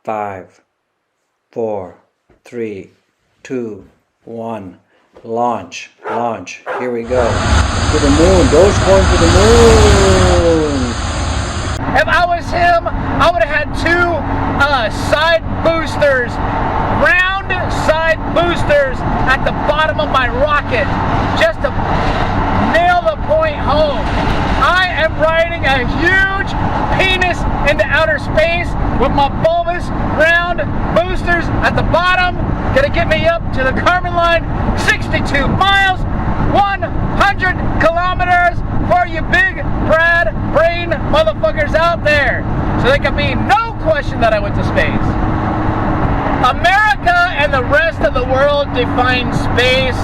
5, 4, 3, 2, 1. Launch. Here we go. To the moon. DogeCoin to the moon. If I was him, I would have had two side boosters, round side boosters at the bottom of my rocket, just to nail the point home. I am riding a huge penis into outer space with my bulbous round boosters at the bottom, gonna get me up to the carbon line, 62 miles, 100 kilometers for you big Brad brain motherfuckers out there. So there can be no question that I went to space. America and the rest of the world define space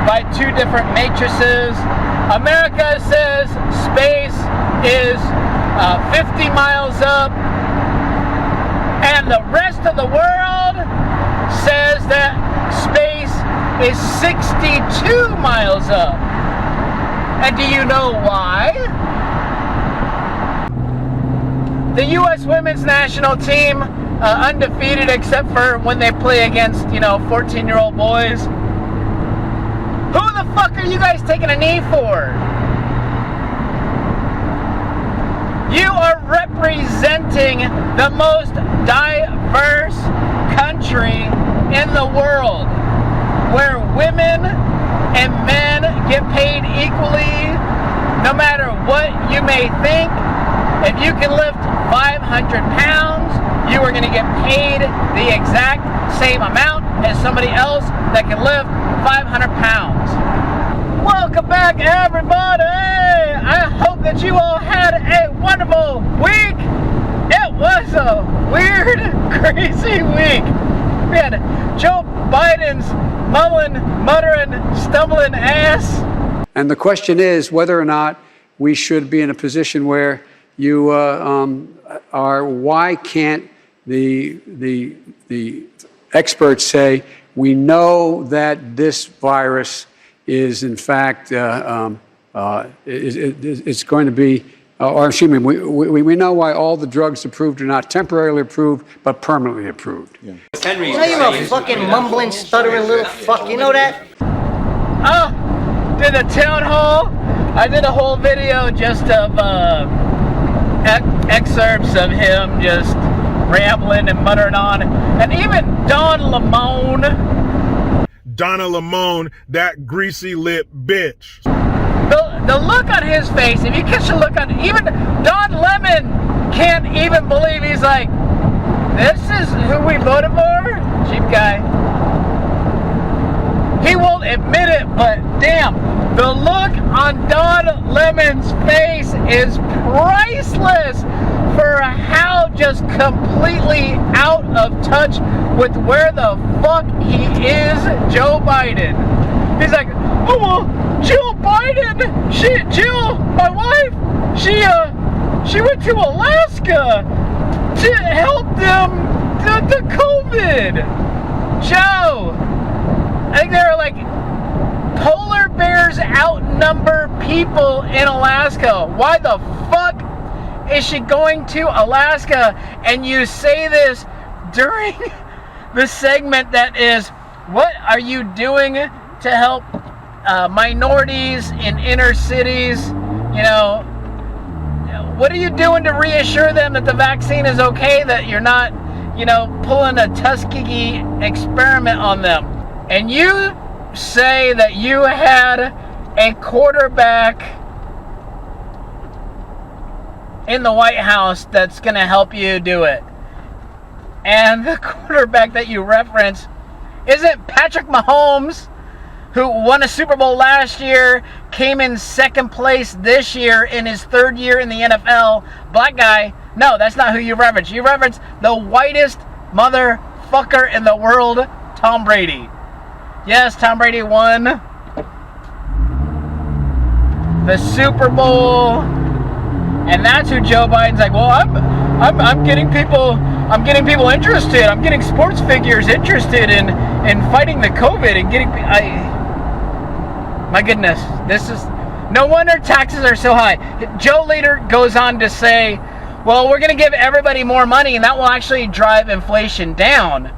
by two different matrices. America says space is 50 miles up, and the rest of the world says that space is 62 miles up. And do you know why? The U.S. women's national team, undefeated except for when they play against, 14-year-old boys. Who the fuck are you guys taking a knee for? You are representing the most diverse country in the world, where women and men get paid equally, no matter what you may think. If you can lift 500 pounds, you are going to get paid the exact same amount as somebody else that can lift 500 pounds. Welcome back, everybody! I hope that you all had a wonderful week. It was a weird, crazy week. We had Joe Biden's muttering, stumbling ass. And the question is whether or not we should be in a position where you are. Why can't the experts say we know that this virus is in fact it's going to be, or excuse me, we know why all the drugs approved are not temporarily approved but permanently approved. Yeah. You know you're a fucking mumbling, stuttering little fuck. You know that? Did a town hall. I did a whole video just of excerpts of him just rambling and muttering on, and even Donna Lemon, that greasy lip bitch. The look on his face, if you catch a look on, even Donna Lemon can't even believe. He's like, this is who we voted for? Cheap guy. He won't admit it, but damn, the look on Donna Lemon's face is priceless for how just completely out of touch with where the fuck he is, Joe Biden. He's like, oh well, Jill Biden, Jill, my wife, she went to Alaska to help them the COVID. Joe, I think there are like polar bears outnumber people in Alaska. Why the fuck is she going to Alaska? And you say this during the segment that is, what are you doing to help minorities in inner cities? What are you doing to reassure them that the vaccine is okay, that you're not, pulling a Tuskegee Experiment on them? And you say that you had a quarterback in the White House that's going to help you do it. And the quarterback that you reference isn't Patrick Mahomes, who won a Super Bowl last year, came in second place this year in his third year in the NFL. Black guy. No, that's not who you reference. You reference the whitest motherfucker in the world, Tom Brady. Yes, Tom Brady won the Super Bowl, and that's who Joe Biden's like. Well, I'm getting people interested. I'm getting sports figures interested in fighting the COVID and getting. My goodness, this is no wonder taxes are so high. Joe later goes on to say, Well, we're going to give everybody more money, and that will actually drive inflation down.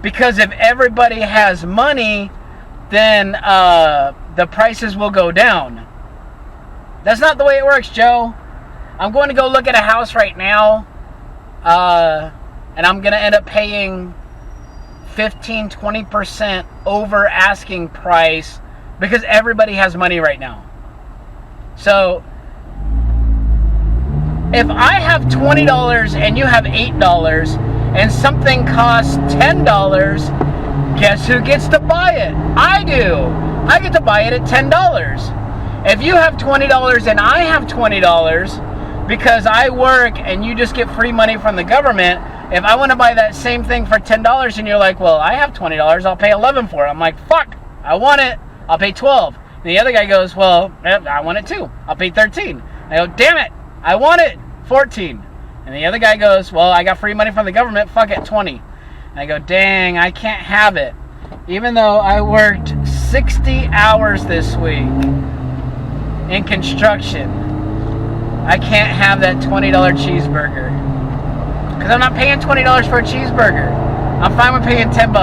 Because if everybody has money, then the prices will go down. That's not the way it works, Joe. I'm going to go look at a house right now, and I'm going to end up paying 15-20% over asking price because everybody has money right now. So if I have $20 and you have $8 and something costs $10, guess who gets to buy it? I do. I get to buy it at $10. If you have $20 and I have $20 because I work and you just get free money from the government, if I want to buy that same thing for $10 and you're like, well, I have $20, I'll pay $11 for it. I'm like, fuck, I want it. I'll pay $12. And the other guy goes, well, I want it too. I'll pay $13. I go, damn it, I want it. $14. And the other guy goes, well, I got free money from the government. Fuck it, $20. And I go, dang, I can't have it. Even though I worked 60 hours this week in construction, I can't have that $20 cheeseburger. Because I'm not paying $20 for a cheeseburger. I'm fine with paying $10.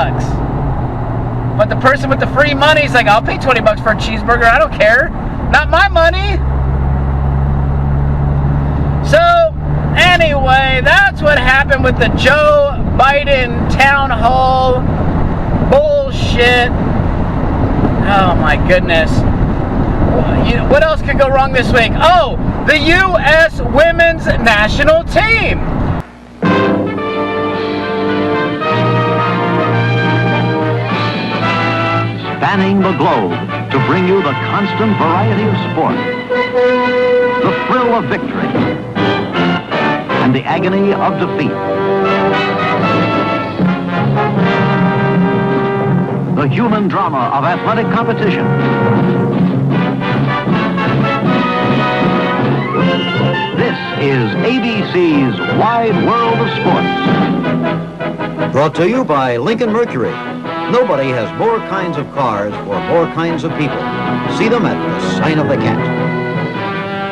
But the person with the free money is like, I'll pay $20 for a cheeseburger. I don't care. Not my money. So, anyway, that's what happened with the Joe Biden town hall bullshit. Oh my goodness. What else could go wrong this week? Oh, the U.S. women's national team. Spanning the globe to bring you the constant variety of sport, the thrill of victory, and the agony of defeat. The human drama of athletic competition. This is ABC's Wide World of Sports. Brought to you by Lincoln Mercury. Nobody has more kinds of cars or more kinds of people. See them at the sign of the cat.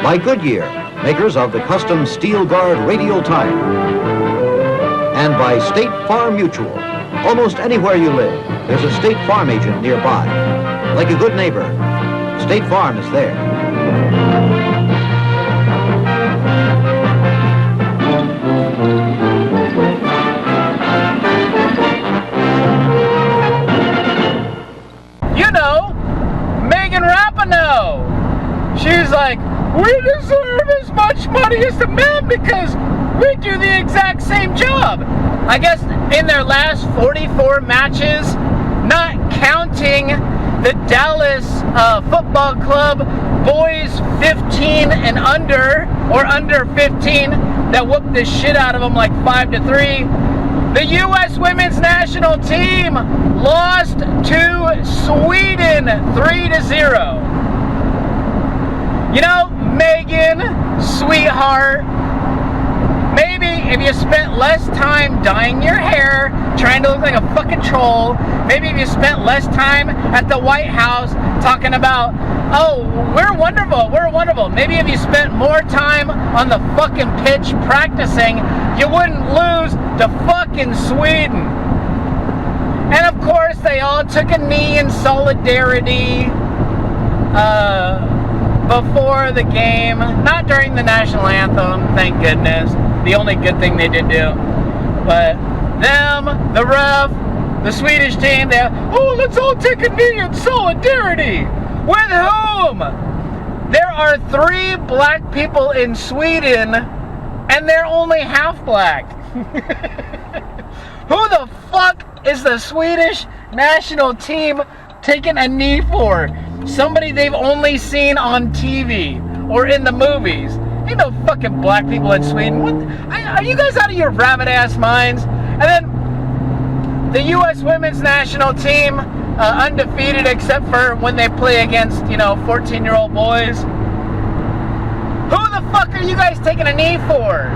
By Goodyear, makers of the custom Steel Guard radial tire. And by State Farm Mutual. Almost anywhere you live, there's a State Farm agent nearby. Like a good neighbor, State Farm is there. You know, Megan Rapinoe. She's like, we deserve as much money as the men because we do the exact same job. I guess in their last 44 matches, not counting the Dallas Football Club boys 15 and under, or under 15, that whooped the shit out of them like 5-3. The U.S. women's national team lost to Sweden 3-0. You know, Megan, sweetheart, maybe if you spent less time dyeing your hair, trying to look like a fucking troll, maybe if you spent less time at the White House talking about, oh, we're wonderful, maybe if you spent more time on the fucking pitch practicing, you wouldn't lose to fucking Sweden. And of course, they all took a knee in solidarity before the game. Not during the national anthem, thank goodness. The only good thing they did do. But them, the ref, the Swedish team, they, oh, let's all take a knee in solidarity. With whom? There are 3 black people in Sweden, and they're only half black. Who the fuck is the Swedish national team taking a knee for? Somebody they've only seen on TV or in the movies. Ain't no fucking black people in Sweden. What? Are you guys out of your rabbit ass minds? And then the U.S. women's national team, undefeated except for when they play against, 14-year-old boys. Who the fuck are you guys taking a knee for?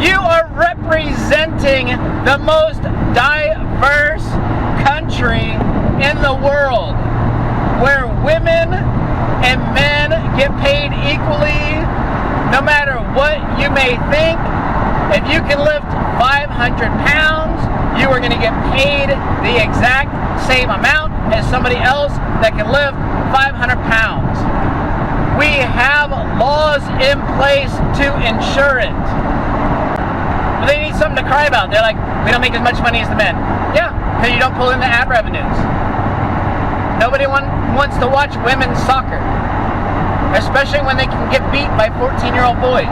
You are representing the most diverse country in the world, where women and men get paid equally, no matter what you may think, if you can lift 500 pounds, you are going to get paid the exact same amount as somebody else that can lift 500 pounds. We have laws in place to ensure it. But they need something to cry about. They're like, we don't make as much money as the men. Yeah, because you don't pull in the ad revenues. Nobody wants to watch women's soccer, especially when they can get beat by 14-year-old boys.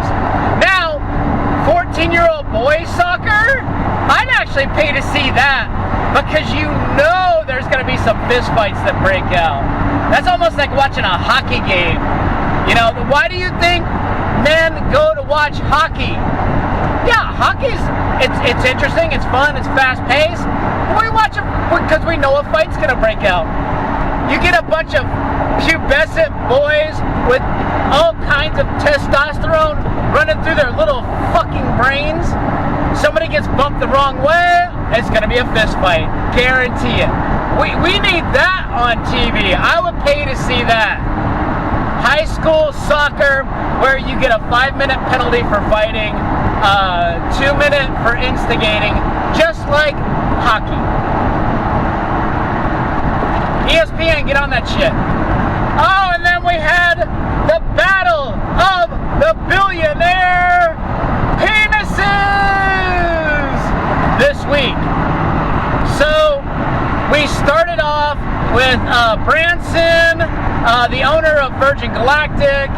Now, 14-year-old boys soccer, I'd actually pay to see that, because you know there's going to be some fist fights that break out. That's almost like watching a hockey game. You know, why do you think men go to watch hockey? Yeah, hockey's, it's interesting, it's fun, it's fast-paced. We watch it because we know a fight's going to break out. You get a bunch of pubescent boys with all kinds of testosterone running through their little fucking brains. Somebody gets bumped the wrong way, it's going to be a fist fight. Guarantee it. We need that on TV. I would pay to see that. High school soccer, where you get a 5-minute penalty for fighting, 2-minute for instigating, just like hockey. ESPN, get on that shit. Oh, and then we had the battle of the billionaire penises this week. So we started off with Branson, the owner of Virgin Galactic.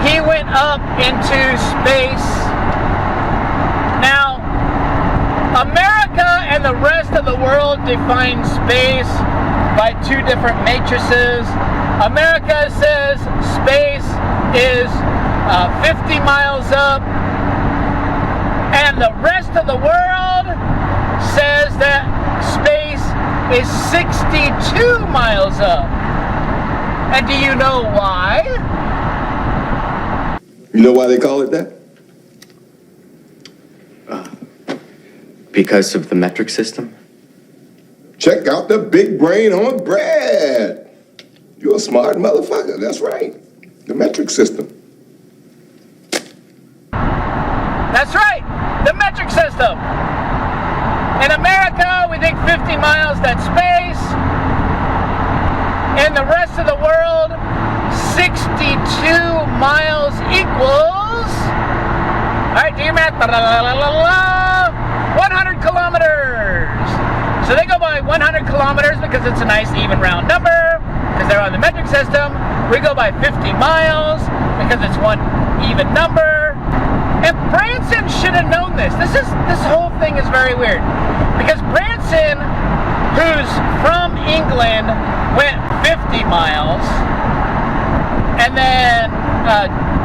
He went up into space. Now, America and the rest of the world define space by two different matrices. America says space is 50 miles up, and the rest of the world says that space is 62 miles up. And do you know why? You know why they call it that? Because of the metric system? Check out the big brain on Brad. You're a smart motherfucker, that's right. The metric system. That's right, the metric system. In America, we think 50 miles, that's space. In the rest of the world, 62 miles equals, all right, do your math, 100 kilometers. So they go by 100 kilometers because it's a nice even round number, because they're on the metric system. We go by 50 miles because it's one even number. And Branson should have known this. This whole thing is very weird, because Branson, who's from England, went 50 miles, and then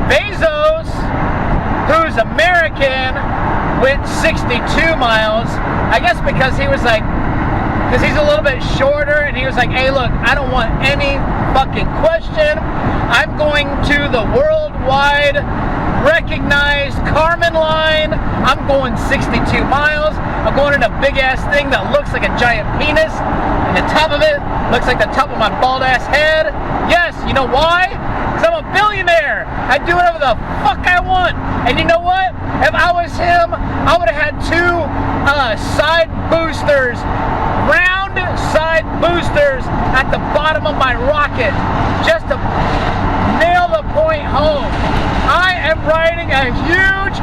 Bezos, who's American, went 62 miles. I guess because he was like, because he's a little bit shorter, and he was like, hey, look, I don't want any fucking question. I'm going to the worldwide recognized Carmen line. I'm going 62 miles. I'm going in a big ass thing that looks like a giant penis, and the top of it looks like the top of my bald ass head. Yes, you know why? Because I'm a billionaire. I do whatever the fuck I want. And you know what? If I was him, I would have had two side boosters, round side boosters at the bottom of my rocket, just to nail the point home. I am riding a huge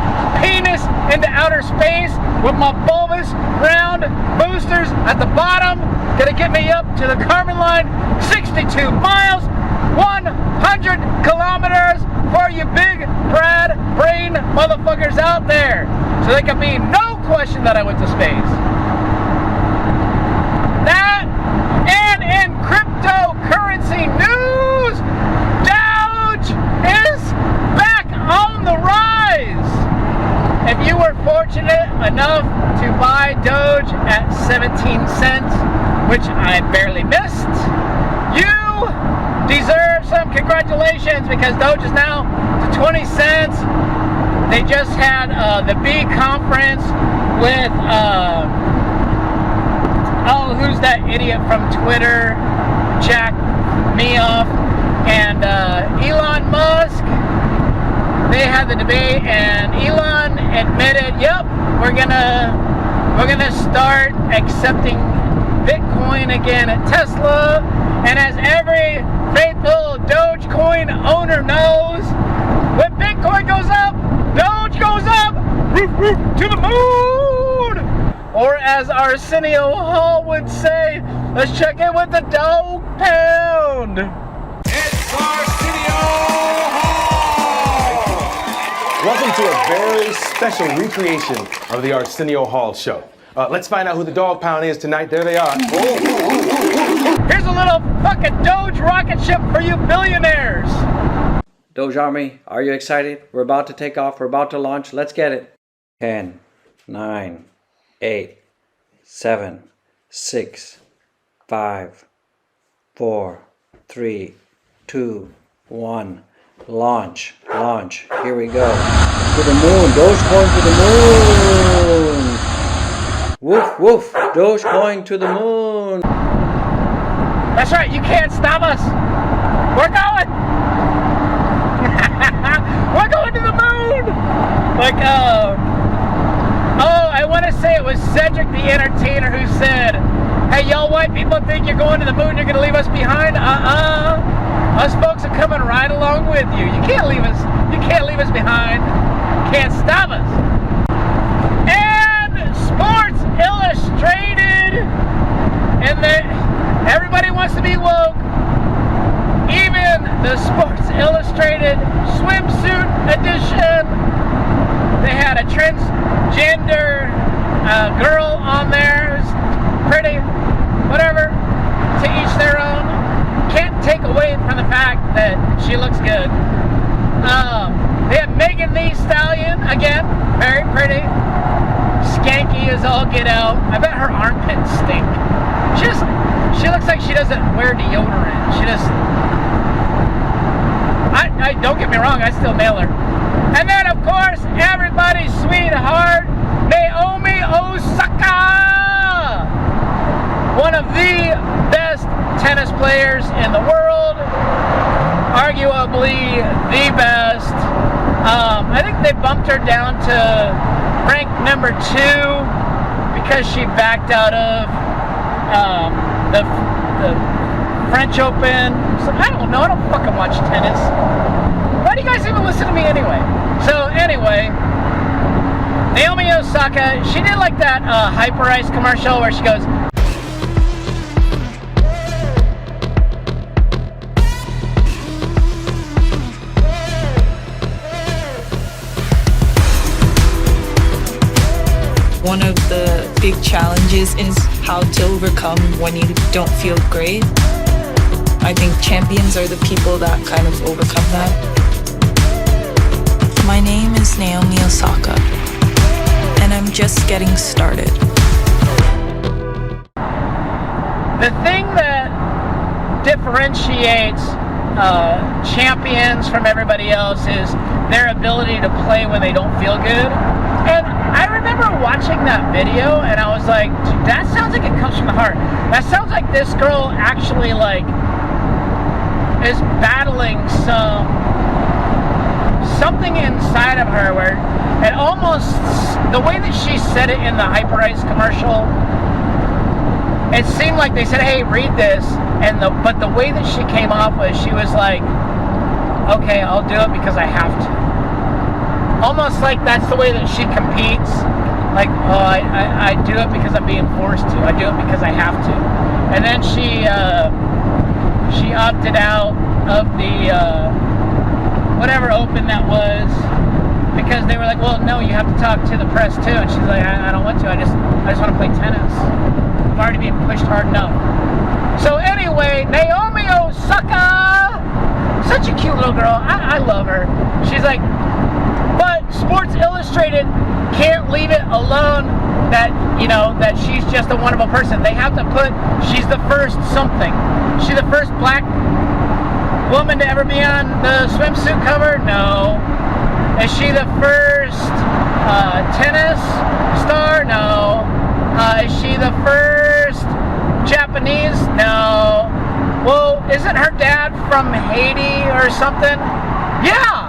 penis into outer space with my bulbous round boosters at the bottom, gonna get me up to the Carmen line, 62 miles, 100 kilometers for you big Brad brain motherfuckers out there. So there can be no question that I went to space. That, and in cryptocurrency news, Doge is back on the rise. If you were fortunate enough to buy Doge at 17 cents, which I barely missed, you deserve some congratulations, because Doge is now to 20 cents. They just had the B conference with, who's that idiot from Twitter? Jack me off. And Elon Musk. they had the debate, and Elon admitted, yep, we're gonna start accepting Bitcoin again at Tesla. And as every faithful DogeCoin owner knows, when Bitcoin goes up, Doge goes up, roof, roof, to the moon. Or as Arsenio Hall would say, let's check in with the Dog Pound. It's Arsenio Hall! Welcome to a very special recreation of the Arsenio Hall show. Let's find out who the Dog Pound is tonight. There they are. Here's a little fucking Doge rocket ship for you billionaires. Doge Army, are you excited? We're about to take off. We're about to launch. Let's get it. 10, 9, 8, 7, 6, 5, 4, 3, 2, 1. Launch. Launch. Here we go. To the moon. DogeCoin to the moon. Woof, woof. DogeCoin to the moon. That's right. You can't stop us. We're going. We're going to the moon. Like, I want to say it was Cedric the Entertainer who said, hey, y'all white people think you're going to the moon, you're going to leave us behind? Us folks are coming right along with you. You can't leave us behind. Can't stop us. And Sports Illustrated, and everybody wants to be woke. Even the Sports Illustrated Swimsuit Edition, they had a transgender girl on there, who's pretty, whatever, to each their own. Can't take away from the fact that she looks good. They have Thee Stallion, again, very pretty, skanky as all get out. I bet her armpits stink. She looks like she doesn't wear deodorant. She just, I don't get me wrong, I still nail her. And then, of course, everybody's sweetheart, Naomi Osaka, one of the best tennis players in the world, arguably the best. I think they bumped her down to rank number 2 because she backed out of the French Open. So I don't know. I don't fucking watch tennis. Why do you guys even listen to me anyway? So anyway, Naomi Osaka, she did like that Hyper Ice commercial where she goes, one of the big challenges is how to overcome when you don't feel great. I think champions are the people that kind of overcome that. My name is Naomi Osaka, and I'm just getting started. The thing that differentiates champions from everybody else is their ability to play when they don't feel good. And I remember watching that video and I was like, dude, that sounds like it comes from the heart. That sounds like this girl actually like is battling something inside of her where it almost, the way that she said it in the Hyper Ice commercial, it seemed like they said, hey, read this, but the way that she came off was, she was like, okay, I'll do it because I have to. Almost like that's the way that she competes. Like, oh, I do it because I'm being forced to. I do it because I have to. And then she opted out of the whatever Open that was, because they were like, well, no, you have to talk to the press too. And she's like, I don't want to. I just want to play tennis. I'm already being pushed hard enough. So anyway, Naomi Osaka, such a cute little girl. I love her. She's like, but Sports Illustrated can't leave it alone that, you know, that she's just a wonderful person. They have to put, she's the first something. She's the first black woman to ever be on the swimsuit cover? No. Is she the first tennis star? No. Is she the first Japanese? No. Well, isn't her dad from Haiti or something? Yeah.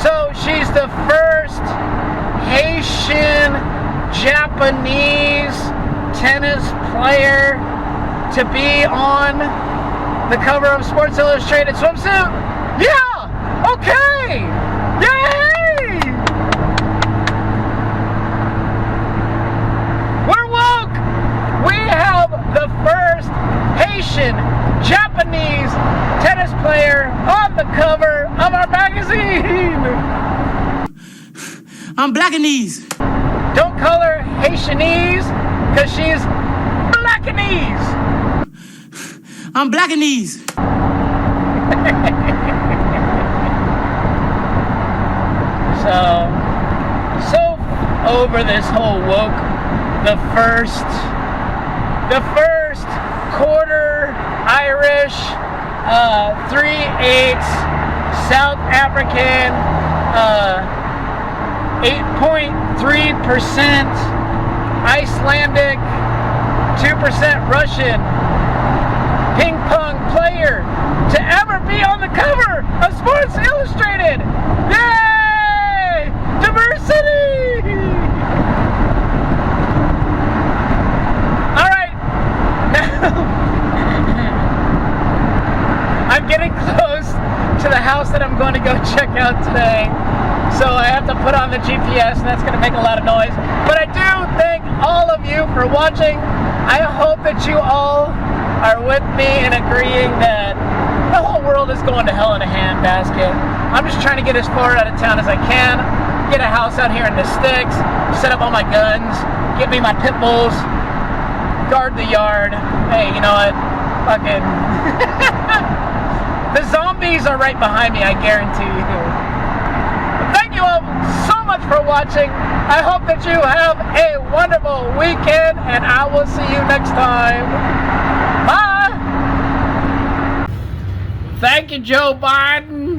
So she's the first Haitian Japanese tennis player to be on the cover of Sports Illustrated Swimsuit? Yeah! Okay! Yay! We're woke! We have the first Haitian Japanese tennis player on the cover of our magazine! I'm Blackanese. Don't call her Haitianese, because she's Blackanese. I'm Blackanese. So over this whole woke, the first quarter Irish, 3/8 South African, 8.3% Icelandic, 2% Russian ping pong player to ever be on the cover of Sports Illustrated. Yay! Diversity! All right, now I'm getting close to the house that I'm going to go check out today. So I have to put on the GPS, and that's going to make a lot of noise. But I do thank all of you for watching. I hope that you all are with me in agreeing that the whole world is going to hell in a handbasket. I'm just trying to get as far out of town as I can, get a house out here in the sticks, set up all my guns, get me my pit bulls, guard the yard. Hey, you know what? Fucking... The zombies are right behind me, I guarantee you. Thank you all so much for watching. I hope that you have a wonderful weekend, and I will see you next time. Bye. Thank you, Joe Biden.